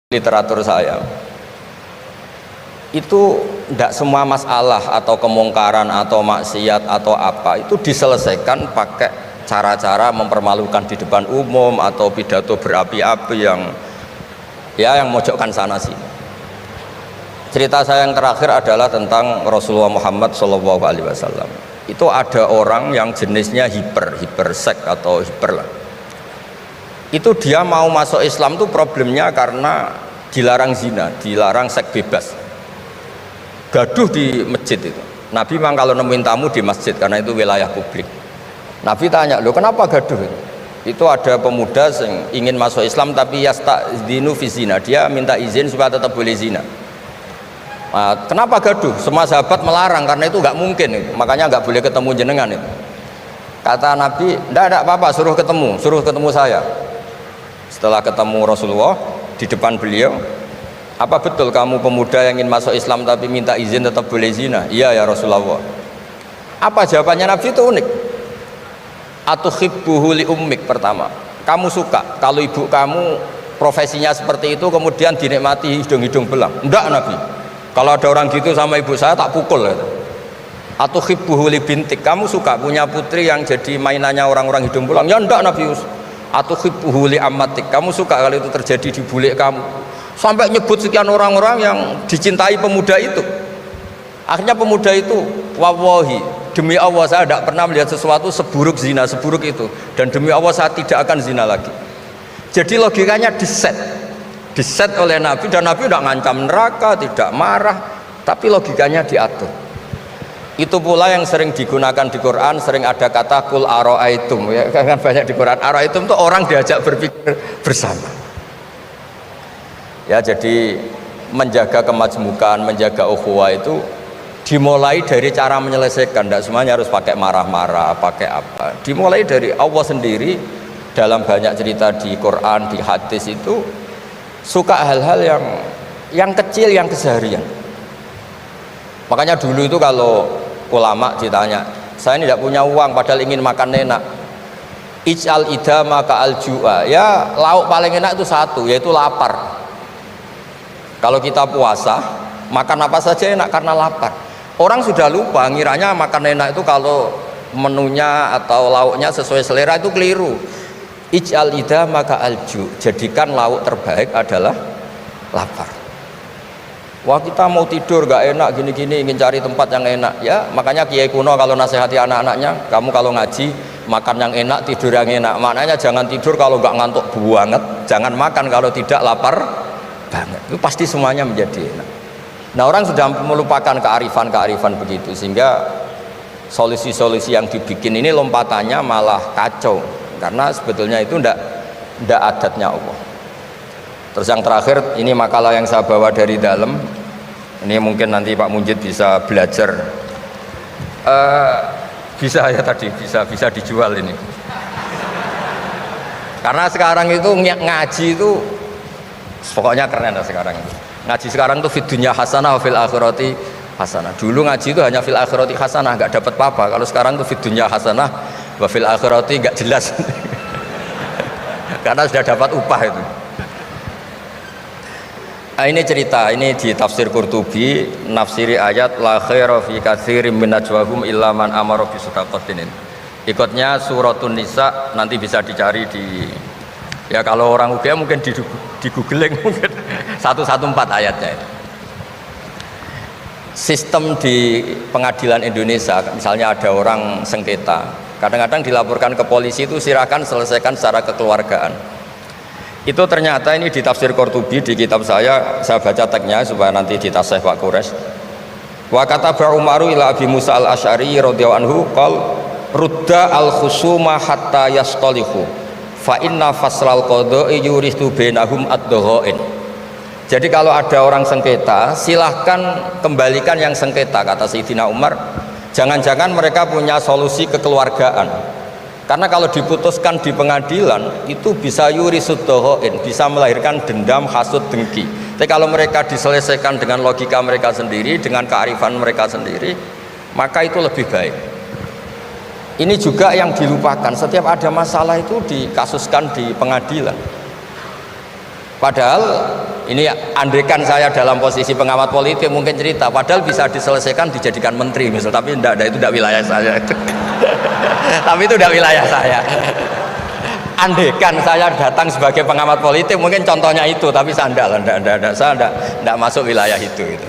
literatur saya itu tidak semua masalah atau kemungkaran atau maksiat atau apa itu diselesaikan pakai cara-cara mempermalukan di depan umum atau pidato berapi-api yang mojokkan sana sini. Cerita saya yang terakhir adalah tentang Rasulullah Muhammad SAW. Itu ada orang yang jenisnya hipersek atau hiper lah. Itu dia mau masuk Islam tuh problemnya karena dilarang zina, dilarang seks bebas, gaduh di masjid itu. Nabi memang kalau nemuin tamu di masjid karena itu wilayah publik. Nabi tanya, loh kenapa gaduh? Itu ada pemuda yang ingin masuk Islam tapi yasta'dzinu fi zina, dia minta izin supaya tetap boleh zina. Nah, kenapa gaduh? Semua sahabat melarang karena itu nggak mungkin, makanya nggak boleh ketemu jenengan itu. Kata Nabi, enggak apa-apa, suruh ketemu saya. Setelah ketemu Rasulullah di depan beliau, apa betul kamu pemuda yang ingin masuk Islam tapi minta izin tetap boleh zina? Iya ya Rasulullah. Apa jawabannya Nabi itu unik. Atuhibbuhu li ummik, pertama, kamu suka kalau ibu kamu profesinya seperti itu kemudian dinikmati hidung-hidung belang? Enggak Nabi, kalau ada orang gitu sama ibu saya tak pukul. Atuhibbuhu li bintik, kamu suka punya putri yang jadi mainannya orang-orang hidung belang? Ya enggak Nabi. Atuhibbuhu li ammatik, kamu suka kalau itu terjadi di bule kamu? Sampai nyebut sekian orang-orang yang dicintai pemuda itu. Akhirnya pemuda itu, wallahi, demi Allah saya tidak pernah melihat sesuatu seburuk zina, seburuk itu, dan demi Allah saya tidak akan zina lagi. Jadi logikanya diset oleh Nabi, dan Nabi tidak ngancam neraka, tidak marah, tapi logikanya diatur. Itu pula yang sering digunakan di Quran, sering ada kata kul aro'aitum, ya kan banyak di Quran. Aro'aitum itu orang diajak berpikir bersama. Ya, jadi menjaga kemajmukan, menjaga ukhuwah itu dimulai dari cara menyelesaikan. Tidak semuanya harus pakai marah-marah, pakai apa. Dimulai dari Allah sendiri dalam banyak cerita di Quran, di hadis itu suka hal-hal yang kecil, yang keseharian. Makanya dulu itu kalau ulama ditanya, saya ini tidak punya uang padahal ingin makan enak, ij'al idama ka'al ju'a, ya lauk paling enak itu satu, yaitu lapar. Kalau kita puasa makan apa saja enak karena lapar. Orang sudah lupa, ngiranya makan enak itu kalau menunya atau lauknya sesuai selera, itu keliru. Ij'al idama ka'al ju', jadikan lauk terbaik adalah lapar. Wah kita mau tidur gak enak gini-gini, ingin cari tempat yang enak. Ya makanya kiai kuno kalau nasihati anak-anaknya, kamu kalau ngaji makan yang enak, tidur yang enak. Maknanya jangan tidur kalau gak ngantuk banget, jangan makan kalau tidak lapar banget. Itu pasti semuanya menjadi enak. Nah orang sudah melupakan kearifan begitu, sehingga solusi-solusi yang dibikin ini lompatannya malah kacau, karena sebetulnya itu ndak adatnya Allah. Terus yang terakhir, ini makalah yang saya bawa dari dalam. Ini mungkin nanti Pak Munjid bisa belajar. Bisa ya tadi, bisa dijual ini. Karena sekarang itu ngaji itu pokoknya keren lah sekarang itu. Ngaji sekarang tuh fid dunya hasanah wa fil akhirati hasanah. Dulu ngaji itu hanya fil akhirati hasanah, nggak dapat apa-apa. Kalau sekarang tuh fid dunya hasanah wa fil akhirati nggak jelas. Karena sudah dapat upah itu. Nah, ini cerita, ini di tafsir Qurtubi, nafsiri ayat la khaira fi katsirin min najwahum illa man amara bi shadaqatin. Ikutnya suratun Nisa, nanti bisa dicari di, ya kalau orang UGM mungkin di googling mungkin 114 ayatnya itu. Sistem di pengadilan Indonesia, misalnya ada orang sengketa, kadang-kadang dilaporkan ke polisi itu silakan selesaikan secara kekeluargaan. Itu ternyata ini di tafsir Qurtubi, di kitab saya baca teksnya supaya nanti ditasih Pak Quraisy. Wa kataba Umaru ila Abi Musa al-Asy'ari radhiyallahu anhu qal rudda al-khusuma hatta yastalihu fa inna faslal qada'i yurithu bainahum ad-dhaghain. Jadi kalau ada orang sengketa, silahkan kembalikan yang sengketa, kata Sayyidina Umar. Jangan-jangan mereka punya solusi kekeluargaan. Karena kalau diputuskan di pengadilan itu bisa yurisuddohoin, bisa melahirkan dendam, hasud, dengki. Tapi kalau mereka diselesaikan dengan logika mereka sendiri, dengan kearifan mereka sendiri, maka itu lebih baik. Ini juga yang dilupakan, setiap ada masalah itu dikasuskan di pengadilan. Padahal Ini andaikan saya dalam posisi pengamat politik mungkin cerita, padahal bisa diselesaikan dijadikan menteri misal, tapi tidak, itu tidak wilayah saya. Tapi itu tidak wilayah saya. Andaikan saya datang sebagai pengamat politik mungkin contohnya itu, tapi saya tidak masuk wilayah itu gitu.